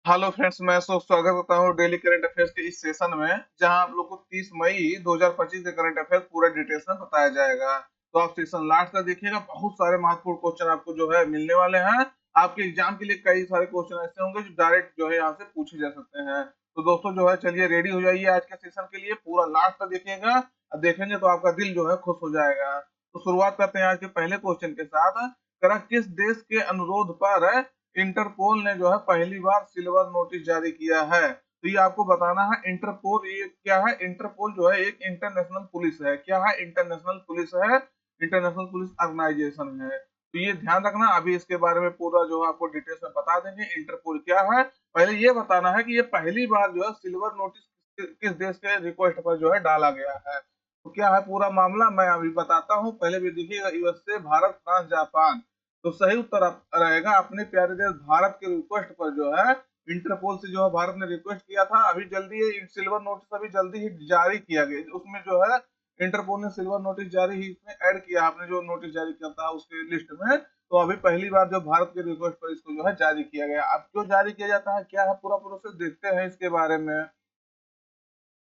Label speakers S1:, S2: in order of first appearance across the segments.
S1: Hello friends, मैं स्वागत करता हूँ डेली करंट अफेयर्स के इस सेशन में, जहां आप लोग को 30 मई 2025 के करंट अफेयर्स पूरा डिटेल्स में बताया जाएगा। तो आप सेशन लास्ट तक देखिएगा, बहुत सारे महत्वपूर्ण क्वेश्चन आपको जो है मिलने वाले हैं। आपके एग्जाम के लिए कई सारे क्वेश्चन ऐसे होंगे जो डायरेक्ट जो है यहाँ से पूछे जा सकते हैं। तो दोस्तों जो है, चलिए रेडी हो जाइए आज के सेशन के लिए, पूरा लास्ट तक देखिएगा। देखेंगे तो आपका दिल जो है खुश हो जाएगा। तो शुरुआत करते हैं आज के पहले क्वेश्चन के साथ। करा किस देश के अनुरोध पर इंटरपोल ने जो है पहली बार सिल्वर नोटिस जारी किया है? तो ये आपको बताना है। इंटरपोल ये क्या है? इंटरपोल जो है एक इंटरनेशनल पुलिस है। क्या है? इंटरनेशनल पुलिस है, इंटरनेशनल पुलिस ऑर्गेनाइजेशन है। तो ये ध्यान रखना, अभी इसके बारे में पूरा जो है आपको डिटेल्स में बता देंगे इंटरपोल क्या है। पहले ये बताना है कि ये पहली बार जो है सिल्वर नोटिस किस देश के रिक्वेस्ट पर जो है डाला गया है। तो क्या है पूरा मामला, मैं अभी बताता हूँ। पहले भी देखिएगा, यूएसए, भारत, फ्रांस, जापान। तो सही उत्तर रहेगा अपने प्यारे देश भारत के रिक्वेस्ट पर जो है इंटरपोल से जो है भारत ने रिक्वेस्ट किया था। अभी जल्दी ये सिल्वर नोटिस अभी जल्दी ही जारी किया गया, उसमें जो है इंटरपोल ने सिल्वर नोटिस जारी ही इसमें ऐड किया। आपने जो नोटिस जारी किया था उसके लिस्ट में, तो अभी पहली बार जो भारत के रिक्वेस्ट पर इसको जो है जारी किया गया। अब क्यों जारी किया जाता है, क्या है पूरा प्रोसेस, देखते हैं इसके बारे में।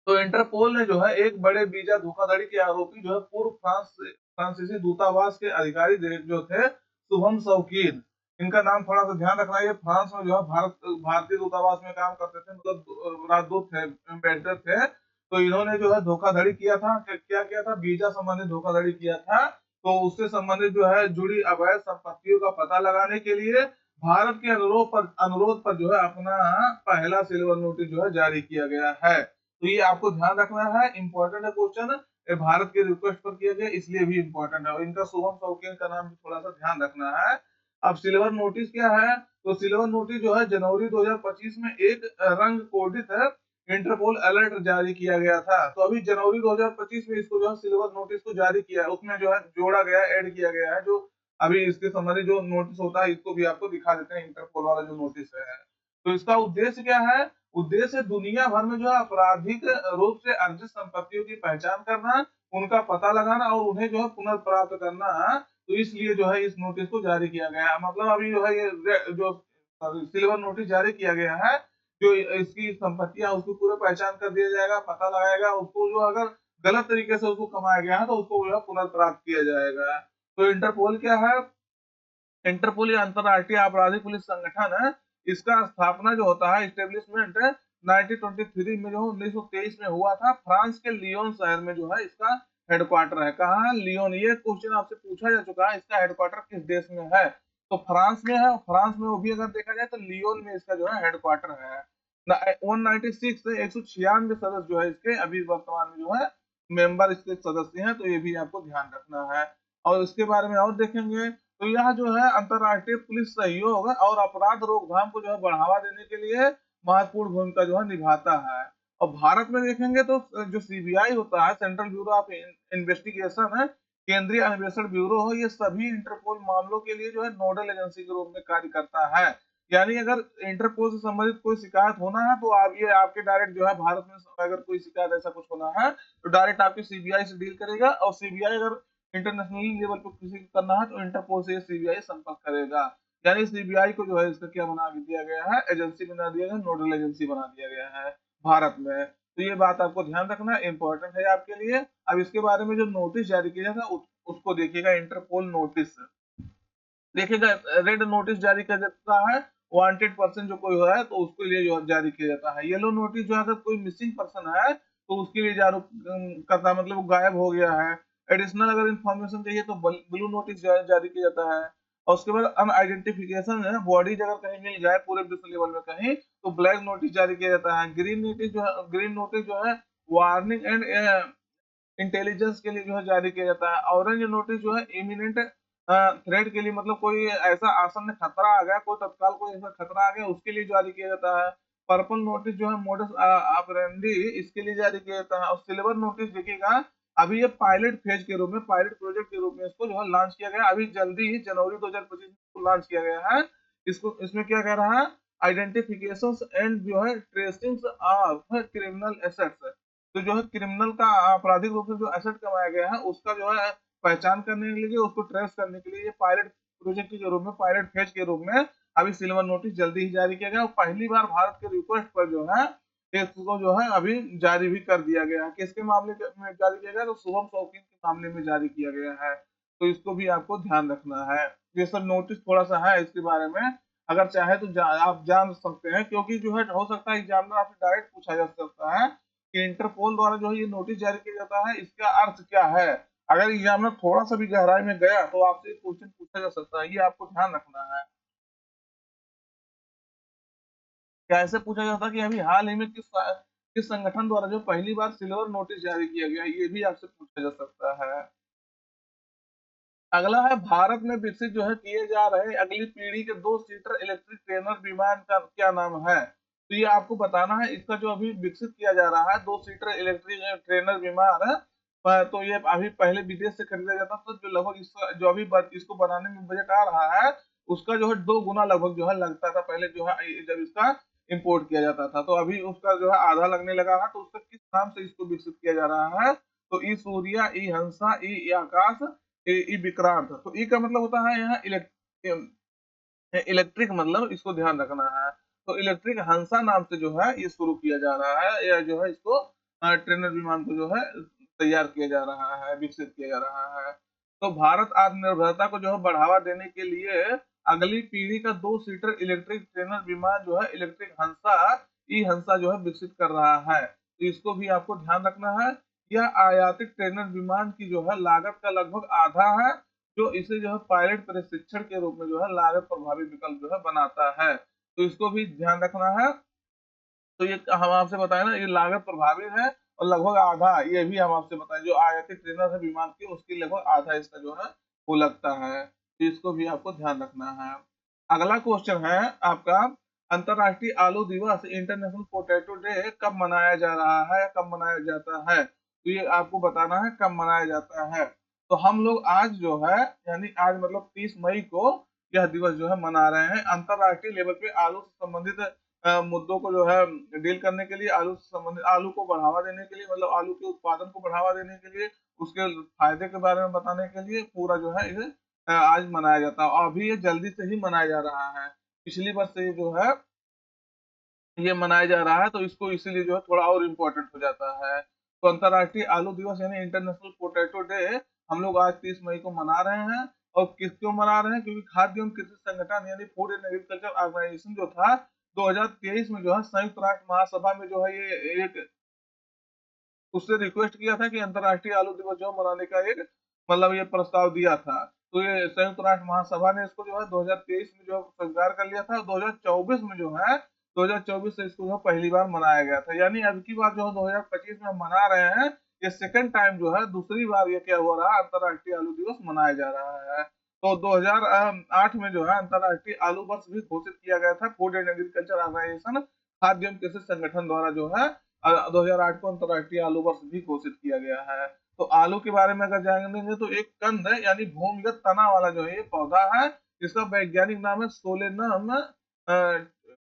S1: तो इंटरपोल ने जो है एक बड़े वीजा धोखाधड़ी के आरोपी जो है पूर्व फ्रांसीसी दूतावास के अधिकारी जो थे, शुभम शौकीन, इनका नाम थोड़ा सा ध्यान रखना। ये फ्रांस में जो है भारतीय दूतावास में काम करते थे, मतलब राजदूत थे, एम्बेसडर थे। तो इन्होंने जो है धोखाधड़ी किया था। क्या किया था? वीजा संबंधित धोखाधड़ी किया था। तो उससे संबंधित जो है जुड़ी अवैध संपत्तियों का पता लगाने के लिए भारत के अनुरोध पर जो है अपना पहला सिल्वर नोटिस जो है जारी किया गया है। तो ये आपको ध्यान रखना है, इंपॉर्टेंट है क्वेश्चन। ये भारत के रिक्वेस्ट पर किया गया, इसलिए भी इंपॉर्टेंट है। और इनका शुभम शौकीन का नाम भी थोड़ा सा ध्यान रखना है। अब सिल्वर नोटिस क्या है? तो सिल्वर नोटिस जो है जनवरी 2025 में एक रंग कोडित है इंटरपोल अलर्ट जारी किया गया था। तो अभी जनवरी 2025 में इसको जो है सिल्वर नोटिस को जारी किया है, उसमें जो है जोड़ा गया, ऐड किया गया है। जो अभी इसके संबंधित जो नोटिस होता है, इसको भी आपको दिखा देते हैं, इंटरपोल वाला जो नोटिस है। तो इसका उद्देश्य क्या है? उद्देश्य दुनिया भर में जो है आपराधिक रूप से अर्जित संपत्तियों की पहचान करना, उनका पता लगाना और उन्हें जो है पुनर्प्राप्त करना है। तो इसलिए जो है इस नोटिस को जारी किया गया है। मतलब अभी जो है ये जो सिल्वर नोटिस जारी किया गया है, जो इसकी संपत्तियां उसकी पूरा पहचान कर दिया जाएगा, पता लगाएगा, उसको जो अगर गलत तरीके से उसको कमाया गया है तो उसको जो है पुनर्प्राप्त किया जाएगा। तो इंटरपोल क्या है? इंटरपोल ये अंतरराष्ट्रीय आपराधिक पुलिस संगठन है। इसका स्थापना जो होता है, इस्टेब्लिशमेंट 1923 में, जो 1923 में हुआ था। फ्रांस के लियोन शहर में जो है इसका हेडक्वार्टर है। कहाँ है? लियोन। ये क्वेश्चन आपसे पूछा जा चुका है, इसका हेडक्वार्टर किस देश में है? तो फ्रांस में है। फ्रांस में वो भी अगर देखा जाए तो लियोन में इसका जो है हेडक्वार्टर है। 196 196 सदस्य जो है इसके अभी वर्तमान में जो है मेंबर इसके सदस्य हैं। तो ये भी आपको ध्यान रखना है। और इसके बारे में और देखेंगे तो यह जो है अंतरराष्ट्रीय पुलिस सहयोग और अपराध रोकथाम को जो है बढ़ावा देने के लिए महत्वपूर्ण भूमिका जो है निभाता है। और भारत में देखेंगे तो जो सीबीआई होता है, सेंट्रल ब्यूरो ऑफ इन्वेस्टिगेशन है, केंद्रीय अन्वेषण ब्यूरो हो, ये सभी इंटरपोल मामलों के लिए जो है नोडल एजेंसी के रूप में कार्य करता है। यानी अगर इंटरपोल से संबंधित कोई शिकायत होना है तो आप ये आपके डायरेक्ट जो है भारत में अगर कोई शिकायत ऐसा कुछ होना है तो डायरेक्ट आपकी सीबीआई से डील करेगा। और सीबीआई अगर इंटरनेशनल लेवल पर किसी को करना है तो इंटरपोल से सीबीआई संपर्क करेगा। यानी सीबीआई को जो है इसका क्या बना दिया गया है? एजेंसी बना दिया गया, नोडल एजेंसी बना दिया गया है भारत में। तो ये बात आपको ध्यान रखना, इंपॉर्टेंट है आपके लिए। अब इसके बारे में जो नोटिस जारी किया था उसको देखिएगा, इंटरपोल नोटिस देखिएगा। रेड नोटिस जारी किया जाता है वांटेड पर्सन जो कोई है तो उसके लिए जो जारी किया जाता है। येलो नोटिस जो है अगर कोई मिसिंग पर्सन है तो उसके लिए जारी करता है, मतलब वो गायब हो गया है। एडिशनल अगर इंफॉर्मेशन चाहिए तो ब्लू नोटिस जारी किया जाता है। और उसके बाद अनआइडेंटिफिकेशन है, बॉडीज अगर कहीं मिल जाए पूरे विश्व लेवल में कहीं, तो ब्लैक नोटिस जारी किया जाता है। ग्रीन नोटिस जो है वार्निंग एंड इंटेलिजेंस के लिए जो है जारी किया जाता है। ऑरेंज नोटिस जो है इमिनेंट थ्रेट के लिए, मतलब कोई ऐसा आसन्न खतरा आ गया, कोई तत्काल कोई ऐसा खतरा आ गया उसके लिए जारी किया जाता है। पर्पल नोटिस जो है मोडस ऑपरेंडी, इसके लिए जारी किया जाता है। और सिल्वर नोटिस देखिएगा, अभी ये पायलट फेज के रूप में, पायलट प्रोजेक्ट के रूप में इसको जो है लॉन्च किया गया। अभी जल्दी ही जनवरी 2025 में लॉन्च किया गया है। इसको इसमें क्या कह रहा है? आइडेंटिफिकेशन एंड जो है ट्रेसिंग ऑफ क्रिमिनल एसेट्स। तो जो है क्रिमिनल का आपराधिक रूप से जो एसेट कमाया गया है उसका जो है पहचान करने के लिए, उसको ट्रेस करने के लिए ये पायलट प्रोजेक्ट के रूप में, पायलट फेज के रूप में अभी सिल्वर नोटिस जल्दी ही जारी किया गया और पहली बार भारत के रिक्वेस्ट पर जो है इसको जो है अभी जारी भी कर दिया गया है। किसके मामले में जारी किया गया, तो शुभम शौकीन के मामले में जारी किया गया है। तो इसको भी आपको ध्यान रखना है। ये सब नोटिस थोड़ा सा है इसके बारे में, अगर चाहे तो आप जान सकते हैं, क्योंकि जो है हो सकता है एग्जामिनर आपसे डायरेक्ट पूछा जा सकता है कि इंटरपोल द्वारा जो है ये नोटिस जारी किया जाता है, इसका अर्थ क्या है। अगर एग्जामिनर थोड़ा सा भी गहराई में गया तो आपसे क्वेश्चन पूछा जा सकता है, ये आपको ध्यान रखना है। क्या ऐसे पूछा जाता है कि अभी हाल ही में किस संगठन द्वारा जो पहली बार सिल्वर नोटिस जारी किया गया, ये भी आपसे पूछा जा सकता है। अगला है, भारत में विकसित जो है किए जा रहे अगली पीढ़ी के 2 सीटर इलेक्ट्रिक ट्रेनर विमान का क्या नाम है। तो ये आपको बताना है, इसका जो अभी विकसित किया जा रहा है 2 सीटर इलेक्ट्रिक ट्रेनर विमान है, तो ये अभी पहले विदेश से खरीदा जाता था, जो लगभग इसका जो अभी इसको बनाने में बजट आ रहा है उसका जो है 2 गुना लगभग जो है लगता था पहले, जो है जब इसका इंपोर्ट किया जाता था। तो अभी उसका जो है आधा लगने लगा है। तो उसका किस नाम से इसको विकसित किया जा रहा है, तो ई सूर्या, ई हंसा, ई आकाश, ई विक्रांत। तो ई का मतलब होता है यहाँ इलेक्ट्रिक, मतलब इसको ध्यान रखना है। तो इलेक्ट्रिक हंसा नाम से जो है ये शुरू किया जा रहा है, या जो है इसको ट्रेनर विमान को जो है तैयार किया जा रहा है, विकसित किया जा रहा है। तो भारत आत्मनिर्भरता को जो है बढ़ावा देने के लिए अगली पीढ़ी का 2 सीटर इलेक्ट्रिक ट्रेनर विमान जो है इलेक्ट्रिक हंसा, ई हंसा जो है विकसित कर रहा है। तो इसको भी आपको ध्यान रखना है। यह आयातित ट्रेनर विमान की जो है लागत का लगभग आधा है, जो इसे जो है पायलट प्रशिक्षण के रूप में जो है लागत प्रभावी विकल्प जो है बनाता है। तो इसको भी ध्यान रखना है। तो ये हम आपसे बताए ना, ये लागत प्रभावी है और लगभग आधा, ये भी हम आपसे बताएं जो आयातित ट्रेनर है विमान की उसकी लगभग आधा इसका जो है वो लगता है। तो इसको भी आपको ध्यान रखना है। अगला क्वेश्चन है आपका, अंतरराष्ट्रीय आलू दिवस इंटरनेशनल पोटैटो डे कब मनाया जा रहा है या कब मनाया जाता है। तो ये आपको बताना है कब मनाया जाता है। तो हम लोग आज जो है, यानी आज मतलब 30 मई को यह दिवस जो है मना रहे हैं। अंतरराष्ट्रीय लेवल पे आलू से संबंधित मुद्दों को जो है डील करने के लिए, आलू से संबंधित, आलू को बढ़ावा देने के लिए, मतलब आलू के उत्पादन को बढ़ावा देने के लिए, उसके फायदे के बारे में बताने के लिए पूरा जो है इसे आज मनाया जाता है। और अभी ये जल्दी से ही मनाया जा रहा है, पिछली वर्ष से ये जो है ये मनाया जा रहा है, तो इसको इसीलिए जो है थोड़ा और इम्पोर्टेंट हो जाता है। तो अंतरराष्ट्रीय आलू दिवस यानी इंटरनेशनल पोटैटो डे हम लोग आज 30 मई को मना रहे हैं। और किस क्यों मना रहे हैं, क्योंकि खाद्य एवं कृषि संगठन यानी फूड एंड एग्रीकल्चर ऑर्गेनाइजेशन जो था 2023 में जो है संयुक्त राष्ट्र महासभा में जो है ये एक उससे रिक्वेस्ट किया था कि अंतरराष्ट्रीय आलू दिवस जो मनाने का एक मतलब ये प्रस्ताव दिया था। तो ये संयुक्त राष्ट्र महासभा ने इसको जो है 2023 में जो स्वीकार कर लिया था। 2024 में जो है 2024 से इसको जो पहली बार मनाया गया था, यानी अब की बार जो है 2025 में हम मना रहे हैं। ये सेकंड टाइम जो है, दूसरी बार ये क्या हो रहा है, अंतरराष्ट्रीय आलू दिवस मनाया जा रहा है। तो 2008 में जो है अंतरराष्ट्रीय आलू वर्ष भी घोषित किया गया था, फूड एंड एग्रीकल्चर ऑर्गेनाइजेशन खाद्य एवं कृषि संगठन द्वारा जो है 2008 को अंतरराष्ट्रीय आलू वर्ष भी घोषित किया गया है। तो आलू के बारे में अगर जानेंगे तो एक कंद है, यानी भूमिगत तना वाला जो है ये पौधा है। इसका वैज्ञानिक नाम है सोलेनम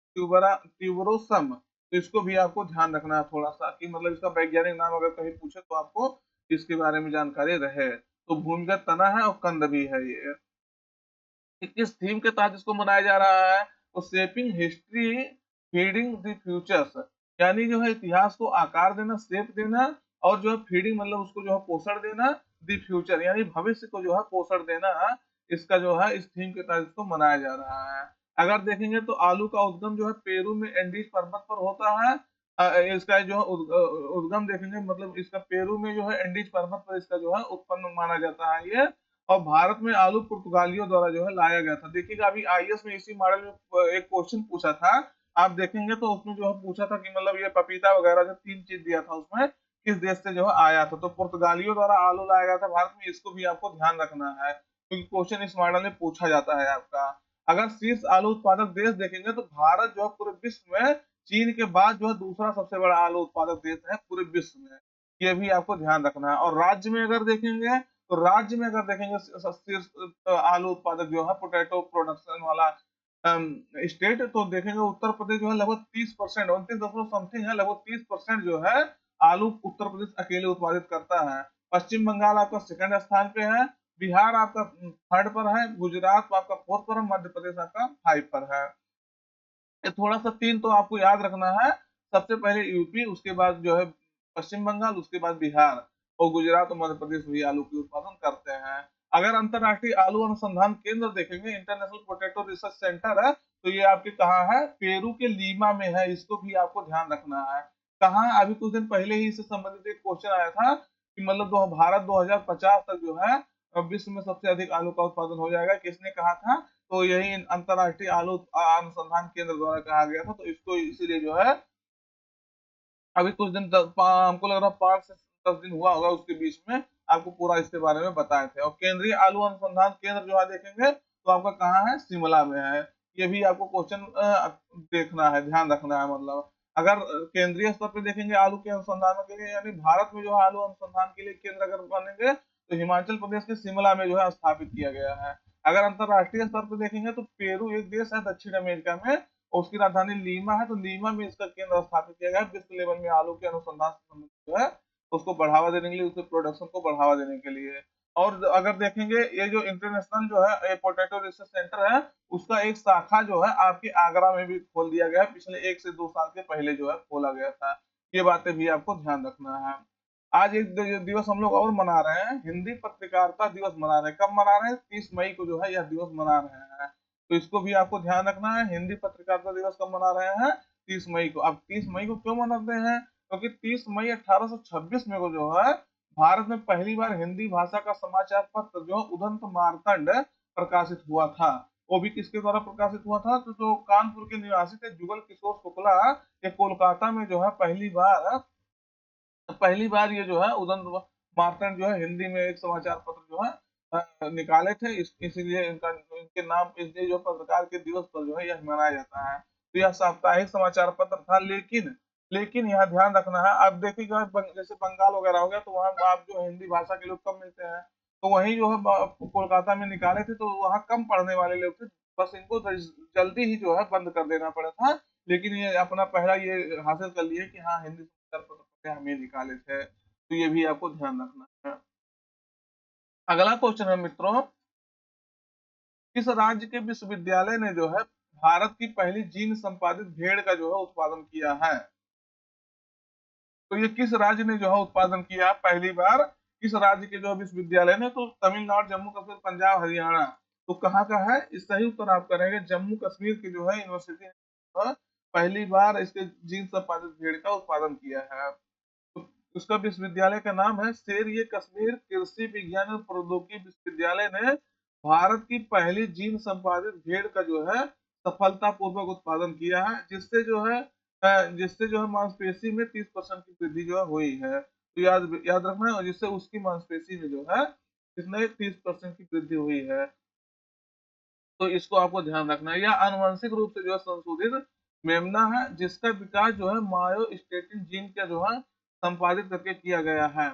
S1: ट्यूबरोसम। तो इसको भी आपको ध्यान रखना है थोड़ा सा, कि मतलब इसका वैज्ञानिक नाम अगर कहीं पूछे तो आपको इसके बारे में जानकारी रहे। तो भूमिगत तना है और कंद भी है ये। किस थीम के तहत इसको मनाया जा रहा है, तो shaping history feeding the futures, यानी जो है इतिहास को आकार देना, शेप देना, और जो है फीडिंग मतलब उसको जो है पोषण देना, द फ्यूचर यानी भविष्य को जो है पोषण देना, इसका जो है इस थीम के तहत इसको मनाया जा रहा है। अगर देखेंगे तो आलू का उद्गम जो है पेरू में एंडीज पर्वत पर होता है। इसका जो है उद्गम देखेंगे, मतलब इसका पेरू में जो है एंडीज पर्वत पर इसका जो है उत्पन्न माना जाता है ये। और भारत में आलू पुर्तगालियों द्वारा जो है लाया गया था। देखिएगा अभी आईएएस में इसी मॉडल में एक क्वेश्चन पूछा था, आप देखेंगे तो उसमें जो है पूछा था कि मतलब ये पपीता वगैरह जो 3 चीज दिया था उसमें किस देश से जो है आया था। तो पुर्तगालियों द्वारा आलू लाया गया था भारत में, इसको भी आपको ध्यान रखना है क्योंकि क्वेश्चन इस मॉडल में पूछा जाता है आपका। अगर शीर्ष आलू उत्पादक देश देखेंगे तो भारत जो है पूरे विश्व में चीन के बाद जो है दूसरा सबसे बड़ा आलू उत्पादक देश है पूरे विश्व में। ये भी आपको ध्यान रखना है। और राज्य में अगर देखेंगे तो राज्य में अगर देखेंगे शीर्ष आलू उत्पादक जो है पोटैटो प्रोडक्शन वाला स्टेट, तो देखेंगे उत्तर प्रदेश जो है लगभग 30%, 29 समथिंग है, लगभग 30% जो है आलू उत्तर प्रदेश अकेले उत्पादित करता है। पश्चिम बंगाल आपका सेकंड स्थान पे है बिहार आपका थर्ड पर है, गुजरात आपका फोर्थ पर है, मध्य प्रदेश आपका 5 पर है। ये थोड़ा सा तीन तो आपको याद रखना है, सबसे पहले यूपी, उसके बाद जो है पश्चिम बंगाल, उसके बाद बिहार, और गुजरात और मध्य प्रदेश भी आलू की उत्पादन करते हैं। अगर अंतरराष्ट्रीय आलू अनुसंधान केंद्र देखेंगे, इंटरनेशनल पोटैटो रिसर्च सेंटर है, तो ये आपके कहाँ है, पेरू के लीमा में है, इसको भी आपको ध्यान रखना है। कहाँ, अभी कुछ दिन पहले ही इससे संबंधित एक क्वेश्चन आया था कि मतलब भारत 2050 तक जो है विश्व में सबसे अधिक आलू का उत्पादन हो जाएगा, किसने कहा था, तो यही अंतरराष्ट्रीय आलू अनुसंधान केंद्र द्वारा कहा गया था। तो इसको इसीलिए जो है अभी कुछ दिन तक हमको लग रहा 5 से 10 दिन हुआ होगा, उसके बीच में आपको पूरा इसके बारे में बताए थे। और केंद्रीय आलू अनुसंधान केंद्र जो है देखेंगे तो आपका कहाँ है, शिमला में है। ये भी आपको क्वेश्चन देखना है, ध्यान रखना है। मतलब अगर केंद्रीय स्तर पे देखेंगे आलू के अनुसंधान के लिए, यानी भारत में जो है आलू अनुसंधान के लिए केंद्र अगर बनेंगे तो हिमाचल प्रदेश के शिमला में जो है स्थापित किया गया है। अगर अंतरराष्ट्रीय स्तर पर देखेंगे तो पेरू एक देश है दक्षिण अमेरिका में, और उसकी राजधानी लीमा है, तो लीमा में इसका केंद्र स्थापित किया गया है विश्व लेवल में आलू के अनुसंधान से संबंधित जो है उसको बढ़ावा देने के लिए, उसके प्रोडक्शन को बढ़ावा देने के लिए। और अगर देखेंगे ये जो इंटरनेशनल जो है पोटैटो रिसर्च सेंटर है, उसका एक शाखा जो है आपके आगरा में भी खोल दिया गया है, पिछले 1 से 2 साल के पहले जो है खोला गया था। ये बातें भी आपको ध्यान रखना है। आज एक दिवस हम लोग और मना रहे हैं, हिंदी पत्रकारिता दिवस मना रहे हैं। कब मना रहे हैं, 30 मई को जो है यह दिवस मना रहे हैं। तो इसको भी आपको ध्यान रखना है, हिंदी पत्रकारिता दिवस कब मना रहे हैं, 30 मई को। अब 30 मई को क्यों मनाते हैं, क्योंकि 30 मई 1826 में को जो है भारत में पहली बार हिंदी भाषा का समाचार पत्र जो उदंत मार्तंड प्रकाशित हुआ था। वो भी किसके द्वारा प्रकाशित हुआ था, तो जो कानपुर के निवासी थे जुगल किशोर शुक्ला, ये कोलकाता में जो है पहली बार ये जो है उदंत मार्तंड जो है हिंदी में एक समाचार पत्र जो है निकाले थे। इसीलिए इनका इनके नाम इसलिए जो पत्रकार के दिवस पर जो है यह मनाया जाता है। तो यह साप्ताहिक समाचार पत्र था, लेकिन यहाँ ध्यान रखना है। आप देखिएगा जैसे बंगाल वगैरह हो गया, तो वहाँ आप जो हिंदी भाषा के लोग कम मिलते हैं, तो वहीं जो है कोलकाता में निकाले थे, तो वहाँ कम पढ़ने वाले लोग थे, बस इनको जल्दी ही जो है बंद कर देना पड़ा था। लेकिन ये अपना पहला ये हासिल कर लिए कि हाँ हिंदी समाचार पत्र हमें निकाले थे। तो ये भी आपको ध्यान रखना है। अगला क्वेश्चन है मित्रों, किस राज्य के विश्वविद्यालय ने जो है भारत की पहली जीन संपादित भेड़ का जो है उत्पादन किया है। तो ये किस राज्य ने जो है उत्पादन किया पहली बार, किस राज्य के जो है विश्वविद्यालय ने, तो तमिलनाडु, जम्मू कश्मीर, पंजाब, हरियाणा। तो कहाँ का है, इस सही उत्तर आप करेंगे जम्मू कश्मीर की जो है यूनिवर्सिटी ने पहली बार इसके जीन संपादित भेड़ का उत्पादन किया है। तो उसका विश्वविद्यालय का नाम है शेर ए कश्मीर कृषि विज्ञान और प्रौद्योगिकी विश्वविद्यालय ने भारत की पहली जीन संपादित भेड़ का जो है सफलतापूर्वक उत्पादन किया है, जिससे जो है मांसपेशी में 30% की वृद्धि जो है हुई है। तो याद याद रखना है, और जिससे उसकी मांसपेशी में जो है इसमें 30% की वृद्धि हुई है। तो इसको आपको ध्यान रखना है। यह आनुवंशिक रूप से जो है संशोधित मेमना है, जिसका विकास जो है मायोस्टेटिन जीन का जो है संपादित करके किया गया है।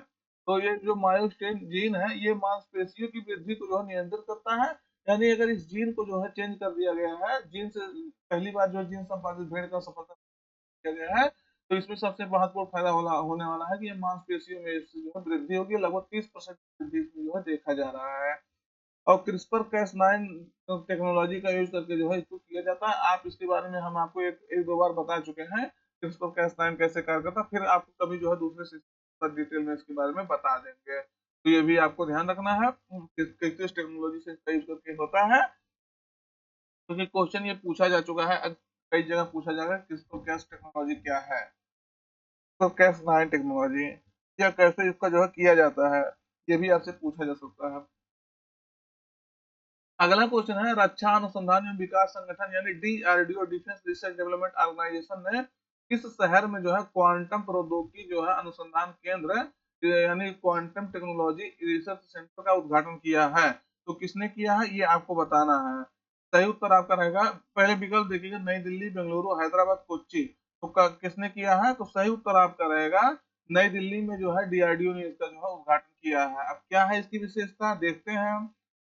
S1: तो ये जो मायोस्टेटिन जीन है, ये मांसपेशियों की वृद्धि को जो है नियंत्रित करता है। यानी अगर इस जीन को जो है चेंज कर दिया गया है, जीन से पहली बार जो जीन संपादित भेड़ का सफलता किया गया है, तो इसमें सबसे महत्वपूर्ण फायदा होने वाला है कि ये मांसपेशियों में इससे जो है वृद्धि होगी, लगभग 30% वृद्धि इसमें जो है देखा जा रहा है। और क्रिस्पर कैस9 टेक्नोलॉजी का यूज करके जो है इसको किया जाता है। आप इसके बारे में हम आपको एक दो बार बता चुके हैं, क्रिस्पर कैस9 कैसे कार्य करता है, फिर आपको कभी जो है दूसरे सिस्टम पर डिटेल में इसके बारे में बता देंगे। तो ये भी आपको ध्यान रखना है किस टेक्नोलॉजी से इसका यूज करके होता है, क्योंकि क्वेश्चन ये पूछा जा चुका है, कई जगह पूछा जाएगा क्रिस्पर कैस टेक्नोलॉजी क्या है, तो कैस9 टेक्नोलॉजी या कैसे इसका जो है किया जाता है, ये भी आपसे पूछा जा सकता है। अगला क्वेश्चन है, रक्षा अनुसंधान एवं विकास संगठन यानी DRDO, defence research development organisation ने किस शहर में जो है क्वांटम प्रौद्योगिकी जो है अनुसंधान केंद्र यानी क्वांटम टेक्नोलॉजी रिसर्च सेंटर का उद्घाटन किया है। तो किसने किया है ये आपको बताना है। सही उत्तर आपका रहेगा, पहले विकल्प देखिएगा, नई दिल्ली, बेंगलुरु, हैदराबाद, कोच्चि। तो किसने किया है, तो सही उत्तर आपका रहेगा नई दिल्ली में जो है डीआरडीओ ने इसका जो है उद्घाटन किया है। अब क्या है इसकी विशेषता देखते हैं हम।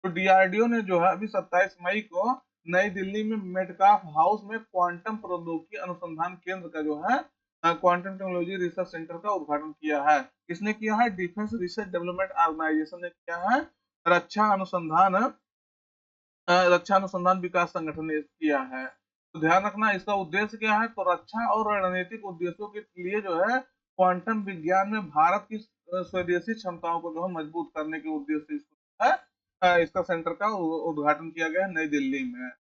S1: तो डीआरडीओ ने जो है अभी 27 मई को नई दिल्ली में मेटकाफ हाउस में क्वांटम प्रौद्योगिकी अनुसंधान केंद्र का जो है क्वांटम टेक्नोलॉजी रिसर्च सेंटर का उद्घाटन किया है। किसने किया है, डिफेंस रिसर्च डेवलपमेंट ऑर्गेनाइजेशन ने किया है। रक्षा अनुसंधान विकास संगठन ने किया है। तो ध्यान रखना इसका उद्देश्य क्या है, तो रक्षा और रणनीतिक उद्देश्यों के लिए जो है क्वांटम विज्ञान में भारत की स्वदेशी क्षमताओं को जो है मजबूत करने के उद्देश्य से इसको है इसका सेंटर का उद्घाटन किया गया है नई दिल्ली में।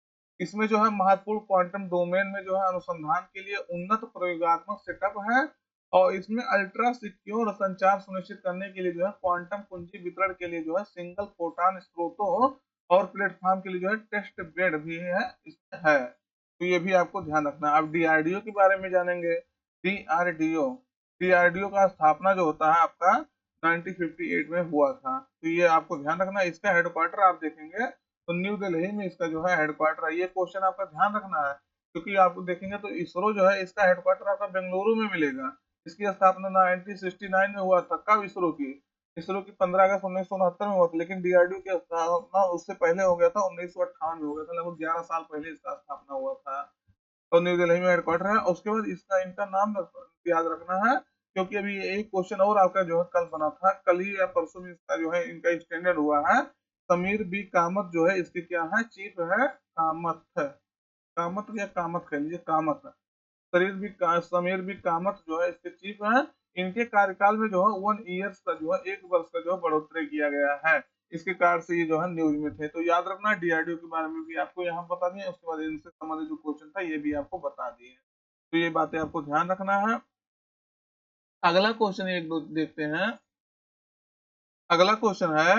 S1: इसमें जो है महत्वपूर्ण क्वांटम डोमेन में जो है अनुसंधान के लिए उन्नत प्रयोगात्मक सेटअप है, और इसमें अल्ट्रा सिक्योर संचार सुनिश्चित करने के लिए जो है क्वांटम कुंजी वितरण के लिए जो है सिंगल फोटान स्रोतों और प्लेटफॉर्म के लिए जो है टेस्ट बेड भी है इसमें है। तो ये भी आपको ध्यान रखना है। अब डीआरडीओ के बारे में जानेंगे। डीआरडीओ डीआरडीओ का स्थापना जो होता है आपका 1958 में हुआ था। तो ये आपको ध्यान रखना है। इसका हेडक्वार्टर आप देखेंगे तो न्यू दिल्ली में इसका जो है हेडक्वार्टर है। ये क्वेश्चन आपका ध्यान रखना है, क्योंकि आप देखेंगे तो इसरो जो है इसका हेडक्वार्टर आपका बेंगलुरु में मिलेगा। इसकी स्थापना 1969 में हुआ था। कब? इसरो की 15 अगस्त 1969 में हुआ था, लेकिन डीआरडीओ की स्थापना उससे पहले हो गया था, 1958 में हो गया था। लगभग 11 साल पहले इसका स्थापना हुआ था। और न्यू दिल्ली में हेडक्वार्टर है। उसके बाद इसका इनका नाम याद रखना है, क्योंकि अभी एक क्वेश्चन और आपका जो है कल बना था, कल ही या परसों में इसका जो है इनका एक्सटेंडेड हुआ है। समीर बी कामत जो है इसके क्या है, चीफ है। कामत है, कामत या कामत कह लीजिए, कामत है। समीर भी कामत जो है इसके चीफ हैं। इनके कार्यकाल में जो है 1 ईयर्स का जो है 1 वर्ष का जो है बढ़ोतरी किया गया है। इसके कारण से ये जो है न्यूज में थे। तो याद रखना डीआरडीओ के बारे में भी आपको यहाँ बता दिए, उसके बाद इनसे संबंधित जो क्वेश्चन था ये भी आपको बता दिए। तो ये बातें आपको ध्यान रखना है। अगला क्वेश्चन एक दो देखते हैं। अगला क्वेश्चन है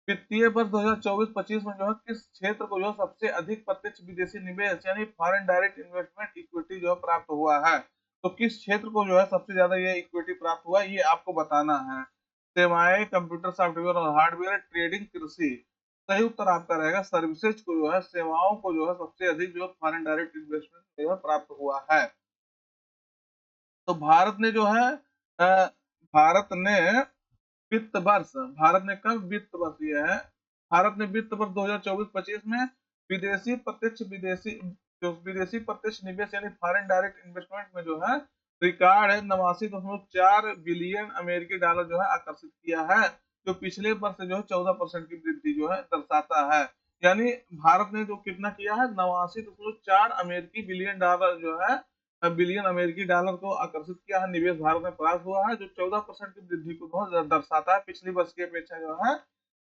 S1: वित्तीय वर्ष 2024-25 में जो है किस क्षेत्र को जो है सबसे अधिक प्रत्यक्ष विदेशी निवेश यानी फॉरेन डायरेक्ट इन्वेस्टमेंट इक्विटी जो है प्राप्त हुआ है। तो किस क्षेत्र को जो है सबसे ज्यादा ये इक्विटी प्राप्त हुआ है, ये आपको बताना है। सेवाएं, कंप्यूटर सॉफ्टवेयर और हार्डवेयर, ट्रेडिंग, कृषि। सही उत्तर आपका रहेगा सर्विसेज को जो है, सेवाओं को जो है सबसे अधिक जो है फॉरेन डायरेक्ट इन्वेस्टमेंट जो है प्राप्त हुआ है। तो भारत ने जो है भारत ने वित्त वर्ष, भारत ने कब वित्त वर्ष दिया है, भारत ने वित्त वर्ष 2024-25 में विदेशी प्रत्यक्ष निवेश यानी फॉरेन डायरेक्ट इन्वेस्टमेंट में जो है रिकॉर्ड है 89.4 बिलियन अमेरिकी डॉलर जो है आकर्षित किया है, जो पिछले वर्ष से जो है 14% की वृद्धि जो है दर्शाता है। यानी भारत ने जो कितना किया है, 89.4 अमेरिकी बिलियन डॉलर जो है बिलियन अमेरिकी डॉलर को आकर्षित किया है, निवेश भारत में प्राप्त हुआ है, जो 14% की वृद्धि को बहुत दर्शाता है। पिछले वर्ष की अपेक्षा जो है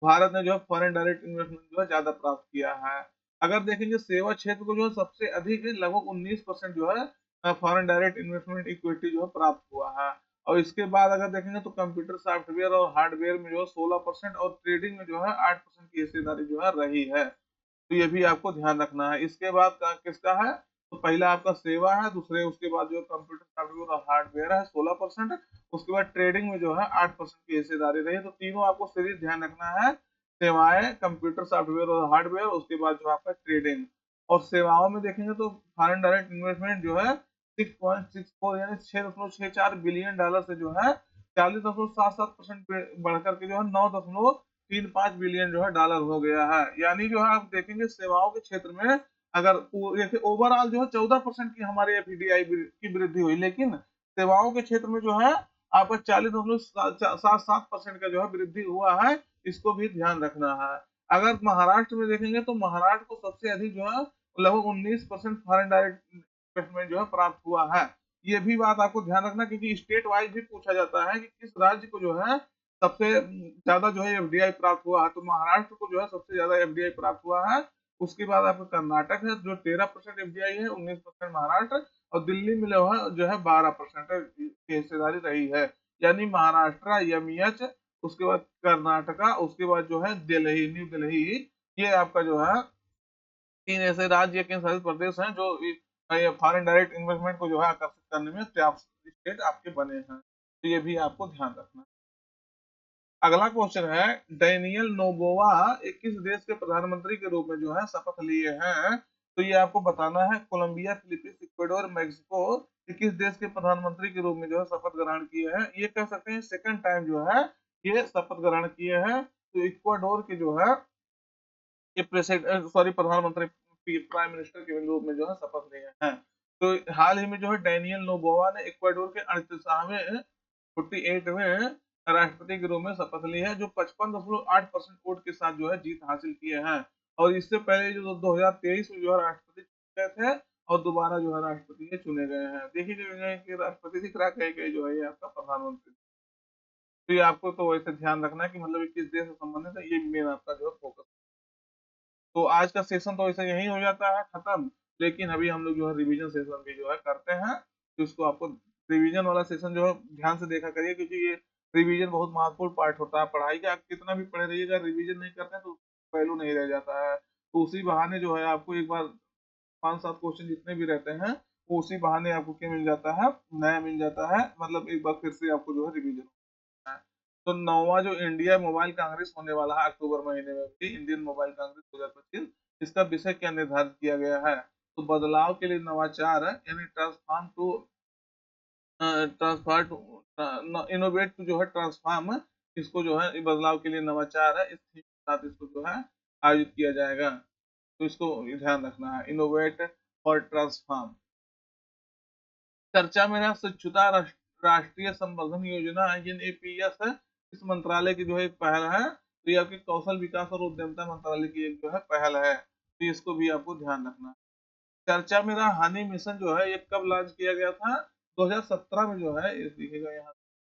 S1: भारत ने जो है फॉरेन डायरेक्ट इन्वेस्टमेंट जो है ज्यादा प्राप्त किया है। अगर देखेंगे सेवा क्षेत्र को जो है सबसे अधिक लगभग 19% जो है फॉरेन डायरेक्ट इन्वेस्टमेंट इक्विटी जो है प्राप्त हुआ है। और इसके बाद अगर देखेंगे तो कंप्यूटर सॉफ्टवेयर और हार्डवेयर में जो है 16% और ट्रेडिंग में जो है 8% की हिस्सेदारी जो है रही है। तो ये भी आपको ध्यान रखना है। इसके बाद किसका है, तो पहला आपका सेवा है, दूसरे उसके बाद जो कंप्यूटर सॉफ्टवेयर और हार्डवेयर है 16%, उसके बाद ट्रेडिंग में जो है 8% की हिस्सेदारी रही है। तो तीनों आपको सीरीज ध्यान रखना है, सेवाएं, कंप्यूटर सॉफ्टवेयर और हार्डवेयर, उसके बाद जो आपका ट्रेडिंग। और सेवाओं में देखेंगे तो फॉरेन डायरेक्ट इन्वेस्टमेंट जो है 6.64 यानी 6.64 बिलियन डॉलर से जो है 40.77% बढ़कर के जो है 9.35 बिलियन जो है डॉलर हो गया है। यानी जो है आप देखेंगे सेवाओं के क्षेत्र में अगर ओवरऑल जो है 14% की हमारे एफडीआई की वृद्धि हुई, लेकिन सेवाओं के क्षेत्र में जो है आपका 40.77% का जो है वृद्धि हुआ है। इसको भी ध्यान रखना है। अगर महाराष्ट्र में देखेंगे तो महाराष्ट्र को सबसे अधिक जो है लगभग 19% फॉरेन डायरेक्ट इन्वेस्टमेंट जो है प्राप्त हुआ है। ये भी बात आपको ध्यान रखना, क्योंकि स्टेट वाइज भी पूछा जाता है कि किस राज्य को जो है सबसे ज्यादा जो है एफडीआई प्राप्त हुआ है। तो महाराष्ट्र को जो है सबसे ज्यादा एफडीआई प्राप्त हुआ है। उसके बाद आपका कर्नाटक है जो 13% एफडीआई है, 19% महाराष्ट्र, और दिल्ली में जो है 12% की हिस्सेदारी रही है। यानी महाराष्ट्र, एमईएच, उसके बाद कर्नाटका, उसके बाद जो है दिल्ली, न्यू दिल्ली, ये आपका जो है तीन ऐसे राज्य केंद्र शासित प्रदेश हैं जो फॉरेन डायरेक्ट इन्वेस्टमेंट को जो है आकर्षित करने में स्टेट आपके बने हैं। तो ये भी आपको ध्यान रखना है। अगला क्वेश्चन है डैनियल नोबोवा 21 देश के प्रधानमंत्री के रूप में जो है शपथ लिए हैं। तो ये आपको बताना है कोलंबिया, फिलीपींस, इक्वाडोर, मेक्सिको 21 देश के प्रधानमंत्री के रूप में जो है शपथ ग्रहण किए हैं। ये कह सकते हैं सेकंड टाइम जो है ये शपथ ग्रहण किए हैं। तो इक्वाडोर के जो है ये प्रेसिडेंट सॉरी प्रधानमंत्री प्राइम मिनिस्टर के रूप में जो है शपथ लिए हैं। तो हाल ही में जो है डैनियल नोबोवा ने इक्वाडोर के 48वें राष्ट्रपति के रूप में शपथ ली है, जो 55.8% वोट के साथ जो है जीत हासिल किए हैं। और इससे पहले जो 2023 में जो है राष्ट्रपति चुने गए थे और दोबारा जो है राष्ट्रपति ये चुने गए हैं। देखिए कि राष्ट्रपति दिख रहा कहीं-कहीं जो है ये आपका प्रधानमंत्री। तो ये आपको तो वैसे ध्यान रखना है कि मतलब ये किस देश से संबंधित है, ये मेन आपका जो है फोकस। तो आज का सेशन तो ऐसे यही हो जाता है खत्म, लेकिन अभी हम लोग जो है रिवीजन सेशन भी जो है करते हैं। तो इसको आपको रिवीजन वाला सेशन जो है ध्यान से देखा करिए, क्योंकि ये रिवीजन बहुत महत्वपूर्ण पार्ट होता है पढ़ाई का। आप कितना भी पढ़े रहिएगा, रिवीजन नहीं करते हैं तो वैल्यू नहीं रह जाता है। तो उसी बहाने जो है आपको एक बार 5-7 क्वेश्चन जितने भी रहते हैं, वो उसी बहाने आपको क्या मिल जाता है, नया मिल जाता है। मतलब एक बार फिर से आपको जो है रिवीजन होता है। तो 9वां जो इंडिया मोबाइल कांग्रेस होने वाला है अक्टूबर महीने में भी, इंडियन मोबाइल कांग्रेस 2025, इसका विषय क्या निर्धारित किया गया है? तो बदलाव के लिए नवाचार है, यानी transform to transfer to innovate to जो है ट्रांसफॉर्म, इसको जो है बदलाव के लिए नवाचार है, इस थीम के साथ इसको जो है आयोजित किया जाएगा। तो इसको ध्यान रखना है, इनोवेट और ट्रांसफॉर्म। चर्चा में रहा स्वच्छता राष्ट्रीय संवर्धन योजना एनएपीएस है, इस मंत्रालय की जो है एक पहल है। तो ये आपकी कौशल विकास और उद्यमिता मंत्रालय की एक जो है पहल है, तो इसको भी आपको ध्यान रखना है। चर्चा में रहा हनी मिशन जो है ये कब लॉन्च किया गया था? 2017 में जो है, ये देखिएगा यहाँ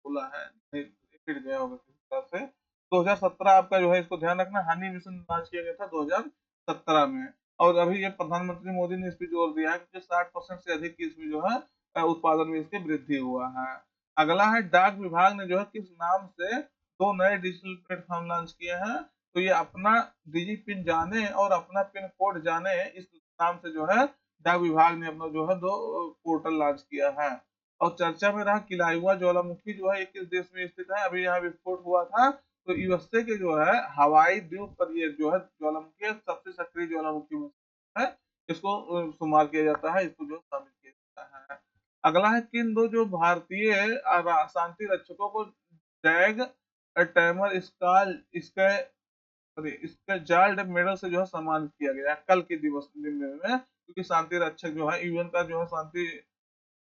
S1: बोला है, नहीं, फिर गया होगा किसी तरह से। 2017 आपका जो है, इसको ध्यान रखना, हनी मिशन लॉन्च किया गया था 2017 में। और अभी ये प्रधानमंत्री मोदी ने इस पे जोर दिया है कि 60% से अधिक की इसमें जो है उत्पादन में इसकी वृद्धि हुआ है। अगला है डाक विभाग ने जो है किस नाम से दो नए डिजिटल प्लेटफॉर्म लॉन्च किए हैं? तो ये अपना डिजी पिन जाने और अपना पिन कोड जाने, इस नाम से जो है डाक विभाग ने अपना जो है दो पोर्टल लॉन्च किया है। और चर्चा में रहा किलाइवा ज्वालामुखी जो है ये किस देश में स्थित है? अभी यहाँ विस्फोट हुआ था, तो यूएसए के जो है हवाई द्वीप पर ये जो है ज्वालामुखी है, सबसे सक्रिय ज्वालामुखी में है। इसको शुमार किया जाता है, इसको जो शामिल किया जाता है। अगला है किन दो जो भारतीय शांति रक्षकों को डैग टैमर स्काल इसके अरे इसका जाल्ड मेडल से जो है सम्मानित किया गया है कल के दिवस दिन में, क्योंकि शांति रक्षक जो है यूएन का जो है शांति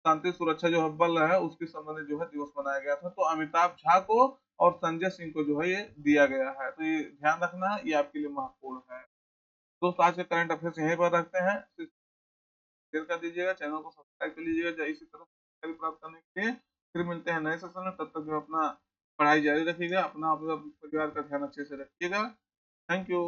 S1: शांति सुरक्षा जो है बल है, उसके संबंधित जो है दिवस मनाया गया था। तो अमिताभ झा को और संजय सिंह को जो है ये दिया गया है। तो ये ध्यान रखना है, ये आपके लिए महत्वपूर्ण है। दोस्तों आज के करंट अफेयर्स यहीं पर रखते हैं। शेयर कर दीजिएगा, चैनल को सब्सक्राइब कर लीजिएगा इसी तरह जानकारी प्राप्त करने के लिए। फिर मिलते हैं नए सेशन में, तब तक जो अपना पढ़ाई जारी रखिएगा, अपना परिवार का ध्यान अच्छे से रखिएगा। Thank you.